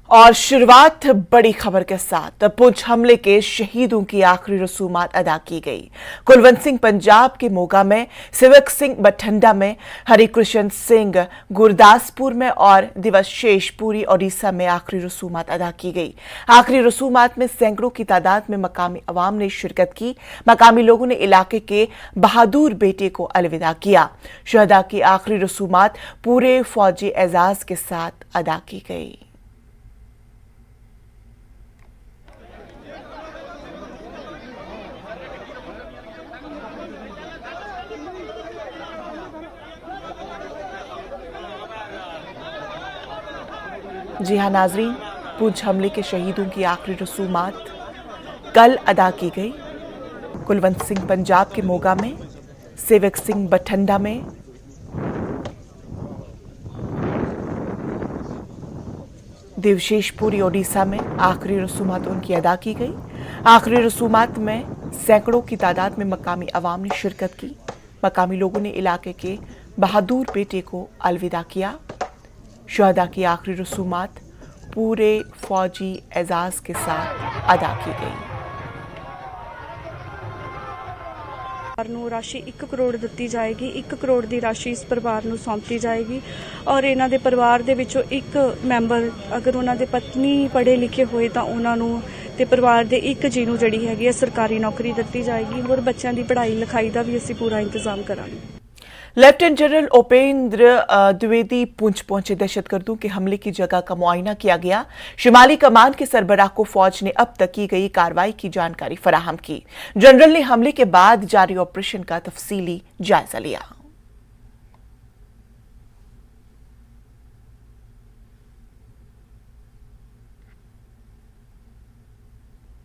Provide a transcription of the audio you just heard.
और शुरुआत बड़ी खबर के साथ पुंछ हमले के शहीदों की आखिरी रसूमात अदा की गई। कुलवंत सिंह पंजाब के मोगा में, सेवक सिंह बठिंडा में, हरिकृष्ण सिंह गुरदासपुर में और दिवशेष पुरी ओडिशा में आखिरी रसूमात अदा की गई। आखिरी रसूमात में सैकड़ों की तादाद में मकामी अवाम ने शिरकत की। मकामी लोगों ने इलाके के बहादुर बेटे को अलविदा किया। शहदा की आखिरी रसूमात पूरे फौजी एजाज के साथ अदा की गई। जी हाँ नाजरीन, पुंछ हमले के शहीदों की आखिरी रसूमात कल अदा की गई। कुलवंत सिंह पंजाब के मोगा में, सेवक सिंह बठिंडा में, दिवशेष पुरी ओडिशा में आखिरी रसूमात उनकी अदा की गई। आखिरी रसूमात में सैकड़ों की तादाद में मकामी अवाम ने शिरकत की। मकामी लोगों ने इलाके के बहादुर बेटे को अलविदा किया। शहदा की आखिरी रसूमात पूरे फौजी एजाज के साथ अदा की गई। ਨੂੰ ਰਾਸ਼ੀ 1 ਕਰੋੜ ਦਿੱਤੀ ਜਾਏਗੀ। 1 ਕਰੋੜ ਦੀ ਰਾਸ਼ੀ ਇਸ ਪਰਿਵਾਰ ਨੂੰ ਸੌਂਪੀ ਜਾਏਗੀ ਔਰ ਇਹਨਾਂ ਦੇ ਪਰਿਵਾਰ ਦੇ ਵਿੱਚੋਂ ਇੱਕ ਮੈਂਬਰ ਅਗਰ ਉਹਨਾਂ ਦੇ ਪਤਨੀ ਪੜ੍ਹੇ ਲਿਖੇ ਹੋਏ ਤਾਂ ਉਹਨਾਂ ਨੂੰ ਤੇ ਪਰਿਵਾਰ ਦੇ ਇੱਕ ਜੀ ਨੂੰ ਜਿਹੜੀ ਹੈਗੀ ਹੈ ਸਰਕਾਰੀ ਨੌਕਰੀ ਦਿੱਤੀ ਜਾਏਗੀ ਔਰ ਬੱਚਿਆਂ ਦੀ ਪੜ੍ਹਾਈ ਲਿਖਾਈ ਦਾ ਵੀ ਅਸੀਂ ਪੂਰਾ ਇੰਤਜ਼ਾਮ ਕਰਾਂਗੇ। लेफ्टिनेंट जनरल उपेंद्र द्विवेदी पुंछ पहुंचे। दहशतगर्दों के हमले की जगह का मुआयना किया गया। शिमाली कमान के सरबराह को फौज ने अब तक की गई कार्रवाई की जानकारी फराहम की। जनरल ने हमले के बाद जारी ऑपरेशन का तफसीली जायजा लिया।